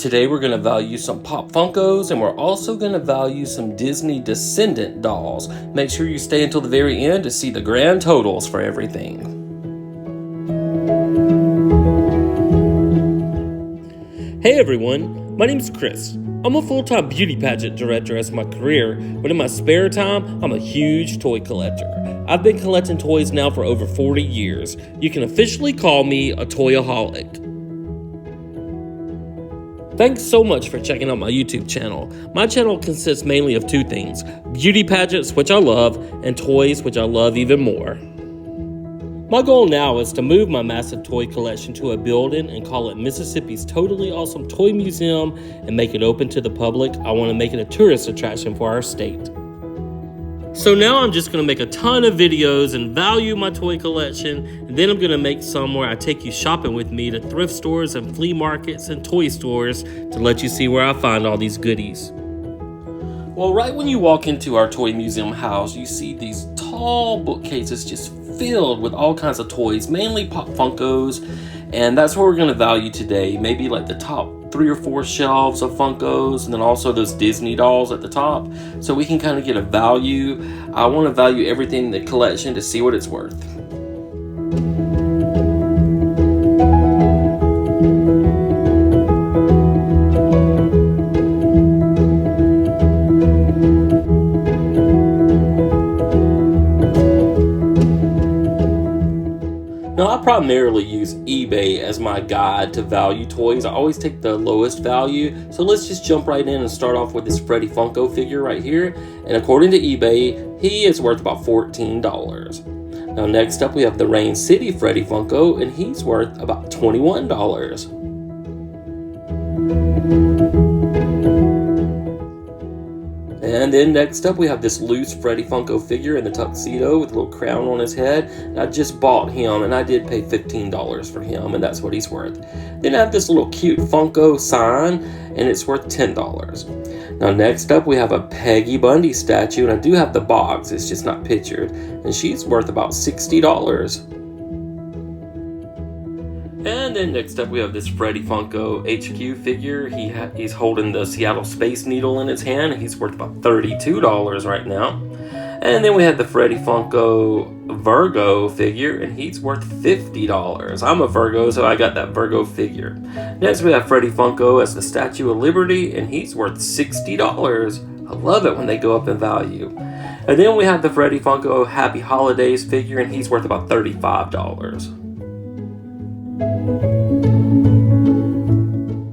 Today we're going to value some Pop Funkos, and we're also going to value some Disney Descendant dolls. Make sure you stay until the very end to see the grand totals for everything. Hey everyone, my name's Chris. I'm a full-time beauty pageant director as my career, but in my spare time, I'm a huge toy collector. I've been collecting toys now for over 40 years. You can officially call me a toyaholic. Thanks so much for checking out my YouTube channel. My channel consists mainly of two things: beauty pageants, which I love, and toys, which I love even more. My goal now is to move my massive toy collection to a building and call it Mississippi's Totally Awesome Toy Museum and make it open to the public. I want to make it a tourist attraction for our state. So now I'm just going to make a ton of videos and value my toy collection, and then I'm going to make some where I take you shopping with me to thrift stores and flea markets and toy stores to let you see where I find all these goodies. Well, right when you walk into our toy museum house, you see these tall bookcases just filled with all kinds of toys, mainly Pop Funkos, and that's what we're going to value today. Maybe like the top 3 or 4 shelves of Funkos, and then also those Disney dolls at the top, so we can kind of get a value. I want to value everything in the collection to see what it's worth. Now, I primarily use eBay as my guide to value toys. I always take the lowest value. So let's just jump right in and start off with this Freddy Funko figure right here. And according to eBay, he is worth about $14. Now, next up, we have the Rain City Freddy Funko, and he's worth about $21. And then next up, we have this loose Freddy Funko figure in the tuxedo with a little crown on his head. And I just bought him, and I did pay $15 for him, and that's what he's worth. Then I have this little cute Funko sign, and it's worth $10. Now next up, we have a Peggy Bundy statue, and I do have the box. It's just not pictured, and she's worth about $60. And then next up, we have this Freddy Funko HQ figure. He's holding the Seattle Space Needle in his hand. He's worth about $32 right now. And then we have the Freddy Funko Virgo figure, and he's worth $50. I'm a Virgo, so I got that Virgo figure. Next, we have Freddy Funko as the Statue of Liberty, and he's worth $60. I love it when they go up in value. And then we have the Freddy Funko Happy Holidays figure, and he's worth about $35.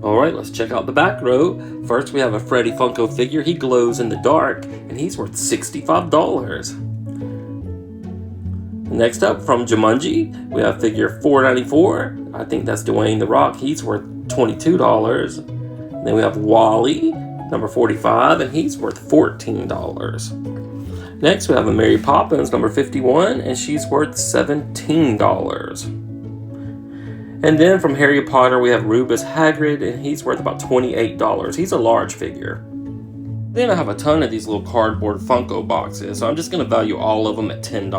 Alright, let's check out the back row. First, we have a Freddy Funko figure. He glows in the dark, and he's worth $65. Next up, from Jumanji, we have figure 494. I think that's Dwayne The Rock. He's worth $22. And then we have Wally, number 45, and he's worth $14. Next, we have a Mary Poppins, number 51, and she's worth $17. And then from Harry Potter, we have Rubus Hagrid, and he's worth about $28. He's a large figure. Then I have a ton of these little cardboard Funko boxes, so I'm just going to value all of them at $10.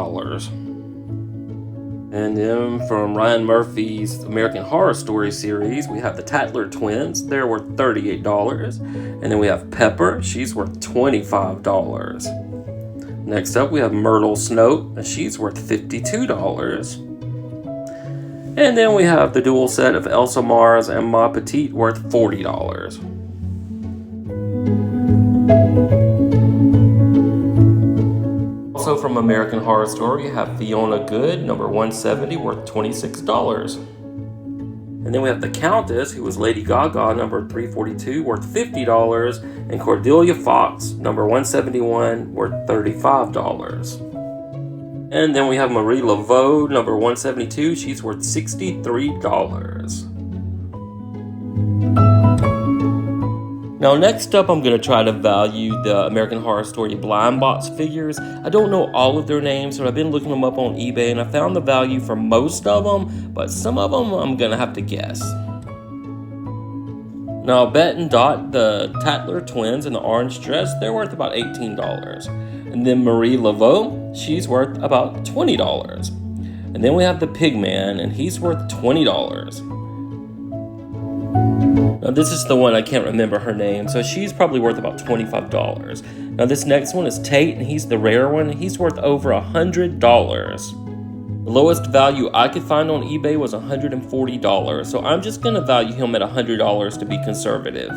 And then from Ryan Murphy's American Horror Story series, we have the Tatler twins. They're worth $38. And then we have Pepper. She's worth $25. Next up, we have Myrtle Snow, and she's worth $52. And then we have the dual set of Elsa Mars and Ma Petite worth $40. Also from American Horror Story, you have Fiona Good, number 170, worth $26. And then we have the Countess, who was Lady Gaga, number 342, worth $50. And Cordelia Fox, number 171, worth $35. And then we have Marie Laveau, number 172. She's worth $63. Now, next up, I'm going to try to value the American Horror Story blind box figures. I don't know all of their names, but I've been looking them up on eBay, and I found the value for most of them, but some of them I'm going to have to guess. Now, Bet and Dot, the Tatler twins in the orange dress, they're worth about $18. And then Marie Laveau, she's worth about $20. And then we have the Pigman, and he's worth $20. Now this is the one I can't remember her name, so she's probably worth about $25. Now this next one is Tate, and he's the rare one. He's worth over $100. The lowest value I could find on eBay was $140, so I'm just going to value him at $100 to be conservative.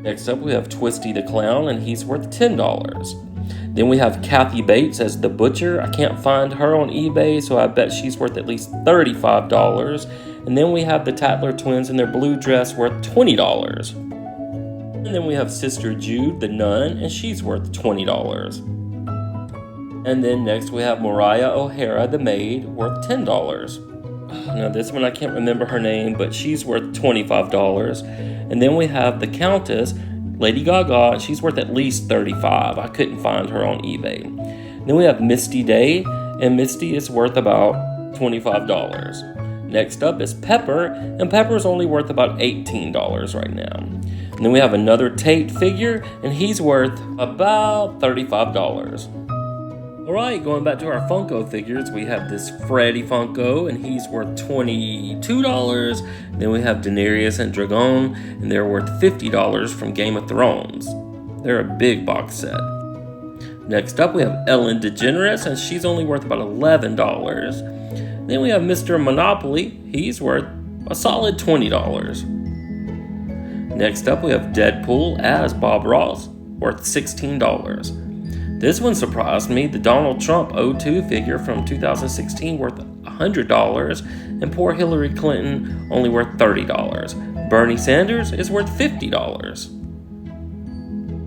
Next up, we have Twisty the Clown, and he's worth $10. Then we have Kathy Bates as the Butcher. I can't find her on eBay, so I bet she's worth at least $35. And then we have the Tatler twins in their blue dress worth $20. And then we have Sister Jude the Nun, and she's worth $20. And then next we have Mariah O'Hara, the maid, worth $10. Now this one I can't remember her name, but she's worth $25. And then we have the Countess, Lady Gaga, she's worth at least $35. I couldn't find her on eBay. Then we have Misty Day, and Misty is worth about $25. Next up is Pepper, and Pepper's only worth about $18 right now. And then we have another Tate figure, and he's worth about $35. Alright, going back to our Funko figures, we have this Freddy Funko, and he's worth $22. Then we have Daenerys and Dragon, and they're worth $50 from Game of Thrones. They're a big box set. Next up, we have Ellen DeGeneres, and she's only worth about $11. Then we have Mr. Monopoly, he's worth a solid $20. Next up, we have Deadpool as Bob Ross, worth $16. This one surprised me. The Donald Trump 02 figure from 2016 worth $100, and poor Hillary Clinton only worth $30. Bernie Sanders is worth $50.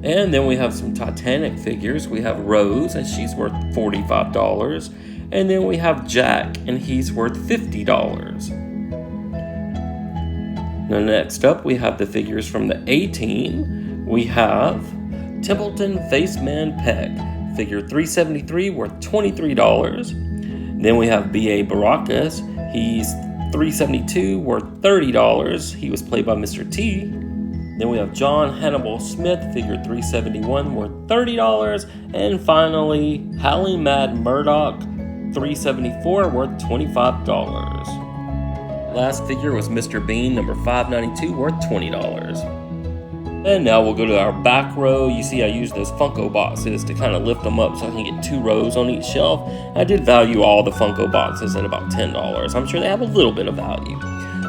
And then we have some Titanic figures. We have Rose, and she's worth $45. And then we have Jack, and he's worth $50. Now next up, we have the figures from the A-Team. We have Templeton Faceman Peck, figure 373, worth $23. Then we have B.A. Baracus, he's 372, worth $30. He was played by Mr. T. Then we have John Hannibal Smith, figure 371, worth $30. And finally, Hallie Mad Murdoch, 374, worth $25. Last figure was Mr. Bean, number 592, worth $20. And now we'll go to our back row. You see I use those Funko boxes to kind of lift them up so I can get 2 rows on each shelf. I did value all the Funko boxes at about $10. I'm sure they have a little bit of value.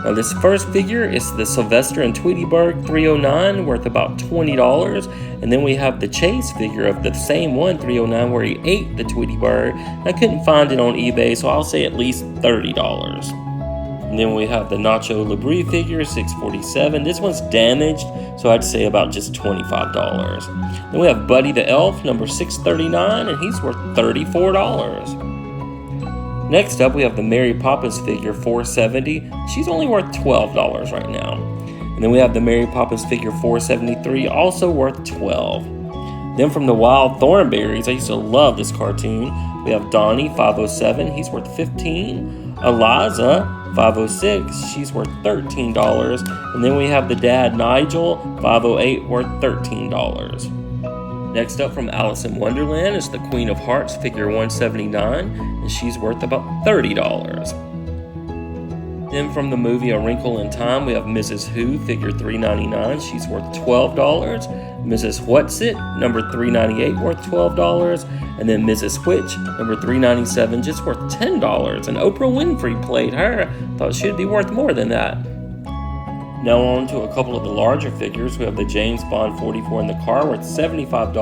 Now this first figure is the Sylvester and Tweety Bird 309, worth about $20. And then we have the Chase figure of the same one, 309, where he ate the Tweety Bird. I couldn't find it on eBay, so I'll say at least $30. And then we have the Nacho Libre figure, 647. This one's damaged, so I'd say about just $25. Then we have Buddy the Elf, number 639, and he's worth $34. Next up, we have the Mary Poppins figure, 470. She's only worth $12 right now. And then we have the Mary Poppins figure, 473, also worth $12. Then from the Wild Thornberries, I used to love this cartoon. We have Donnie, 507, he's worth $15. Eliza, 506, she's worth $13. And then we have the dad, Nigel, 508, worth $13. Next up from Alice in Wonderland is the Queen of Hearts, figure 179, and she's worth about $30. Then from the movie A Wrinkle in Time, we have Mrs. Who, figure 399, she's worth $12. Mrs. Whatsit, number 398, worth $12. And then Mrs. Which, number 397, just worth $10. And Oprah Winfrey played her. Thought she'd be worth more than that. Now on to a couple of the larger figures. We have the James Bond 44 in the car, worth $75.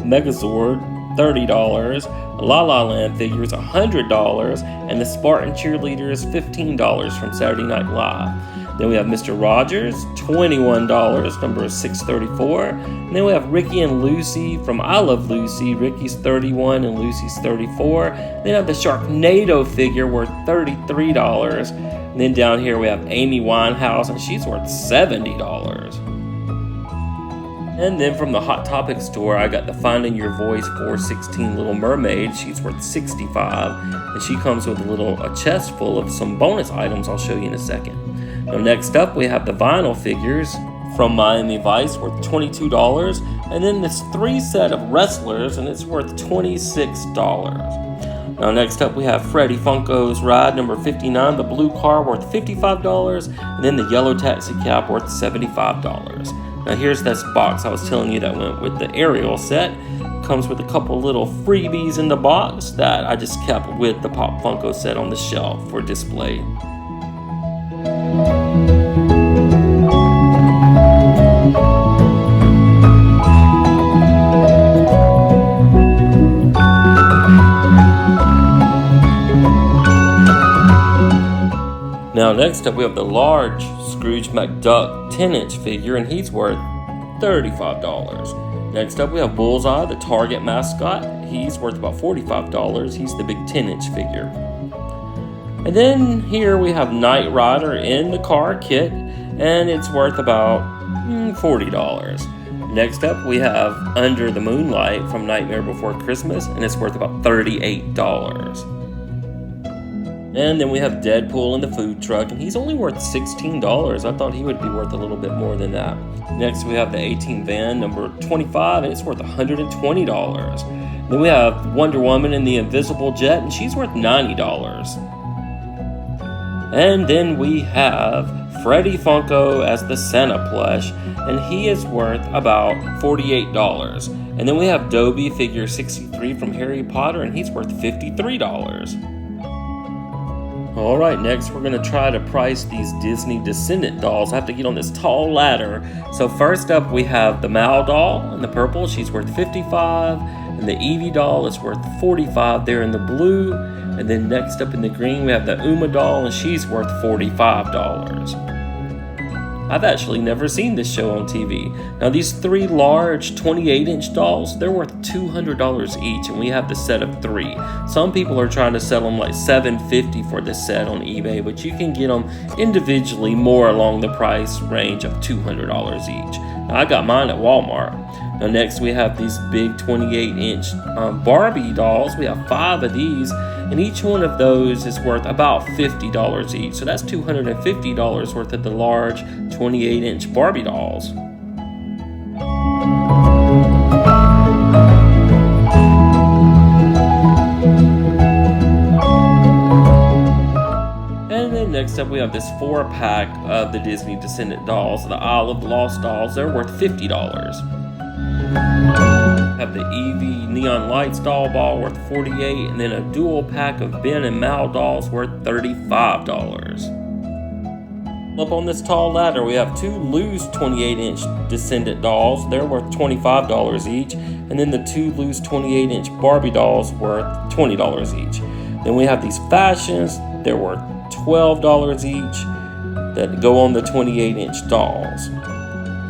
Megazord, $30. La La Land figures, $100. And the Spartan Cheerleaders, $15 from Saturday Night Live. Then we have Mr. Rogers, $21, number 634. And then we have Ricky and Lucy from I Love Lucy. Ricky's 31 and Lucy's 34. Then we have the Sharknado figure worth $33. And then down here we have Amy Winehouse, and she's worth $70. And then from the Hot Topic store, I got the Finding Your Voice 416 Little Mermaid. She's worth $65. And she comes with a chest full of some bonus items I'll show you in a second. Now next up, we have the vinyl figures from Miami Vice, worth $22. And then this 3 set of wrestlers, and it's worth $26. Now next up we have Freddy Funko's ride number 59, the blue car worth $55, and then the yellow taxi cab worth $75. Now here's this box I was telling you that went with the aerial set. Comes with a couple little freebies in the box that I just kept with the Pop Funko set on the shelf for display. Now next up we have the large Scrooge McDuck 10-inch figure, and he's worth $35. Next up we have Bullseye, the Target mascot. He's worth about $45. He's the big 10-inch figure. And then here we have Knight Rider in the car kit, and it's worth about $40. Next up we have Under the Moonlight from Nightmare Before Christmas, and it's worth about $38. And then we have Deadpool in the food truck, and he's only worth $16. I thought he would be worth a little bit more than that. Next we have the A-Team van number 25, and it's worth $120. Then we have Wonder Woman in the Invisible Jet, and she's worth $90. And then we have Freddy Funko as the Santa plush, and he is worth about $48. And then we have Dobby figure 63 from Harry Potter, and he's worth $53. Alright, next we're going to try to price these Disney Descendant dolls. I have to get on this tall ladder. So first up we have the Mal doll in the purple. She's worth $55. And the Eevee doll is worth $45 there in the blue. And then next up in the green we have the Uma doll, and she's worth $45. I've actually never seen this show on TV. Now these three large 28-inch dolls, they're worth $200 each, and we have the set of three. Some people are trying to sell them like $750 for this set on eBay, but you can get them individually more along the price range of $200 each. Now I got mine at Walmart. Now next we have these big 28-inch Barbie dolls. We have 5 of these, and each one of those is worth about $50 each. So that's $250 worth of the large 28-inch Barbie dolls. And then next up we have this 4-pack of the Disney Descendant dolls, the Isle of the Lost dolls. They're worth $50. Have the Eevee Neon Lights doll ball worth $48, and then a dual pack of Ben and Mal dolls worth $35. Up on this tall ladder we have 2 loose 28-inch Descendant dolls. They're worth $25 each, and then the 2 loose 28-inch Barbie dolls worth $20 each. Then we have these fashions. They're worth $12 each that go on the 28-inch dolls.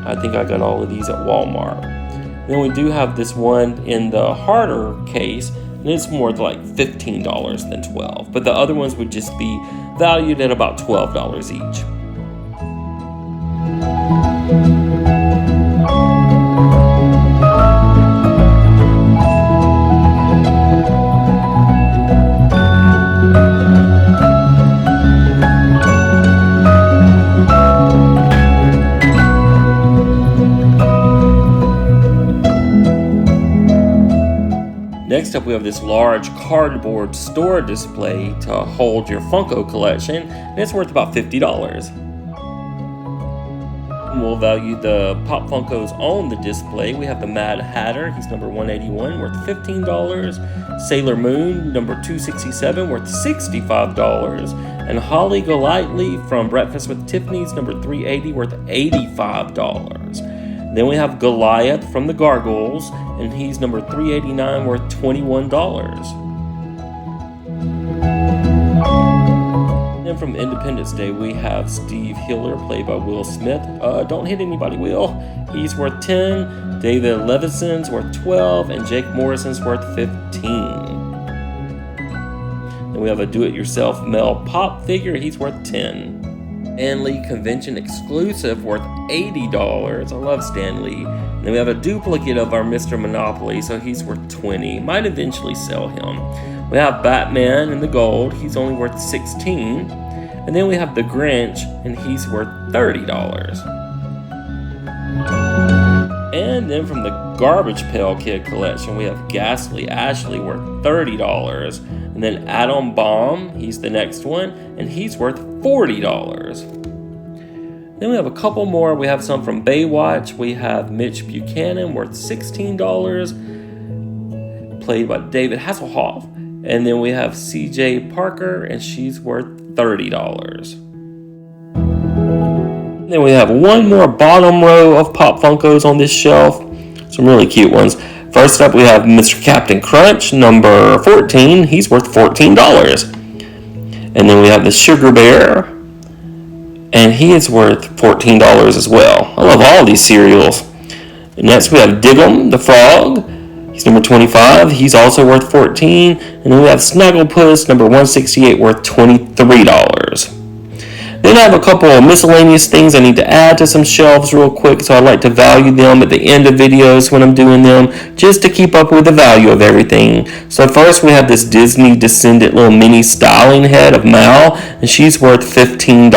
I think I got all of these at Walmart. Then we do have this one in the harder case, and it's more like $15 than $12. But the other ones would just be valued at about $12 each. Next up we have this large cardboard store display to hold your Funko collection, and it's worth about $50. And we'll value the Pop Funkos on the display. We have the Mad Hatter, he's number 181, worth $15. Sailor Moon, number 267, worth $65. And Holly Golightly from Breakfast with Tiffany's, number 380, worth $85. Then we have Goliath from the Gargoyles, and he's number 389, worth $21. Then from Independence Day, we have Steve Hiller, played by Will Smith. Don't hit anybody, Will. He's worth 10. David Levison's worth 12, and Jake Morrison's worth 15. Then we have a do-it-yourself Mel Pop figure. He's worth 10. Stan Lee convention exclusive worth $80. I love Stan Lee. And then we have a duplicate of our Mr. Monopoly, so he's worth $20. Might eventually sell him. We have Batman in the gold. He's only worth $16. And then we have the Grinch, and he's worth $30. And then from the Garbage Pail Kid collection, we have Ghastly Ashley worth $30. And And then Atom Bomb, he's the next one, and he's worth $40. Then we have a couple more. We have some from Baywatch. We have Mitch Buchanan, worth $16, played by David Hasselhoff. And then we have CJ Parker, and she's worth $30. Then we have one more bottom row of Pop Funkos on this shelf. Some really cute ones. First up, we have Mr. Captain Crunch, number 14. He's worth $14. And then we have the Sugar Bear, and he is worth $14 as well. I love all these cereals. And next, we have Diggum, the Frog. He's number 25. He's also worth $14. And then we have Snagglepuss, number 168, worth $23. Then I have a couple of miscellaneous things I need to add to some shelves real quick, so I like to value them at the end of videos when I'm doing them, just to keep up with the value of everything. So first we have this Disney Descendant little mini styling head of Mal, and she's worth $15.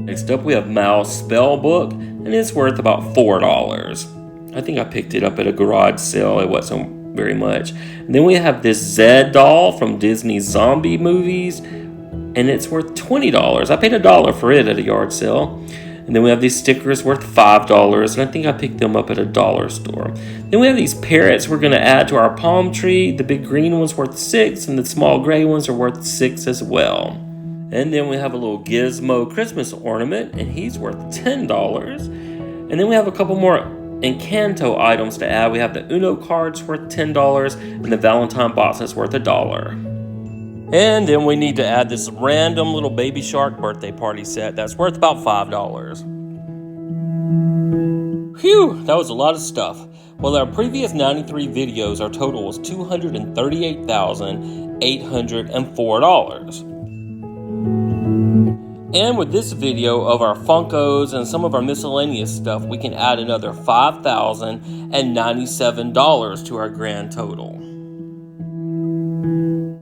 Next up we have Mal's spell book, and it's worth about $4. I think I picked it up at a garage sale. It wasn't very much. And then we have this Zed doll from Disney's zombie movies, and it's worth $20. I paid $1 for it at a yard sale. And then we have these stickers worth $5, and I think I picked them up at a dollar store. Then we have these parrots we're going to add to our palm tree. The big green one's worth $6, and the small gray ones are worth $6 as well. And then we have a little Gizmo Christmas ornament, and he's worth $10. And then we have a couple more Encanto items to add. We have the Uno cards worth $10, and the Valentine box is worth $1. And then we need to add this random little Baby Shark birthday party set that's worth about $5. Phew, that was a lot of stuff. Well, our previous 93 videos, our total was $238,804. And with this video of our Funkos and some of our miscellaneous stuff, we can add another $5,097 to our grand total.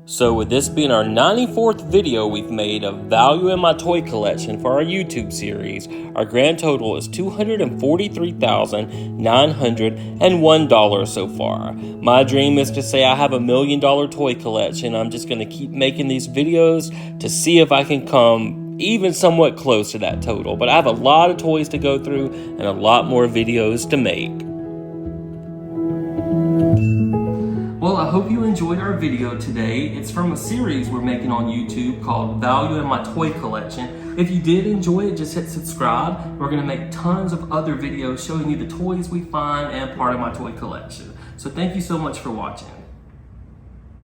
So with this being our 94th video we've made of value in my toy collection for our YouTube series, our grand total is $243,901 so far. My dream is to say I have $1 million toy collection. I'm just going to keep making these videos to see if I can come even somewhat close to that total. But I have a lot of toys to go through and a lot more videos to make. Well, I hope you enjoyed our video today. It's from a series we're making on YouTube called Value in My Toy Collection. If you did enjoy it, just hit subscribe. We're going to make tons of other videos showing you the toys we find and part of my toy collection. So thank you so much for watching.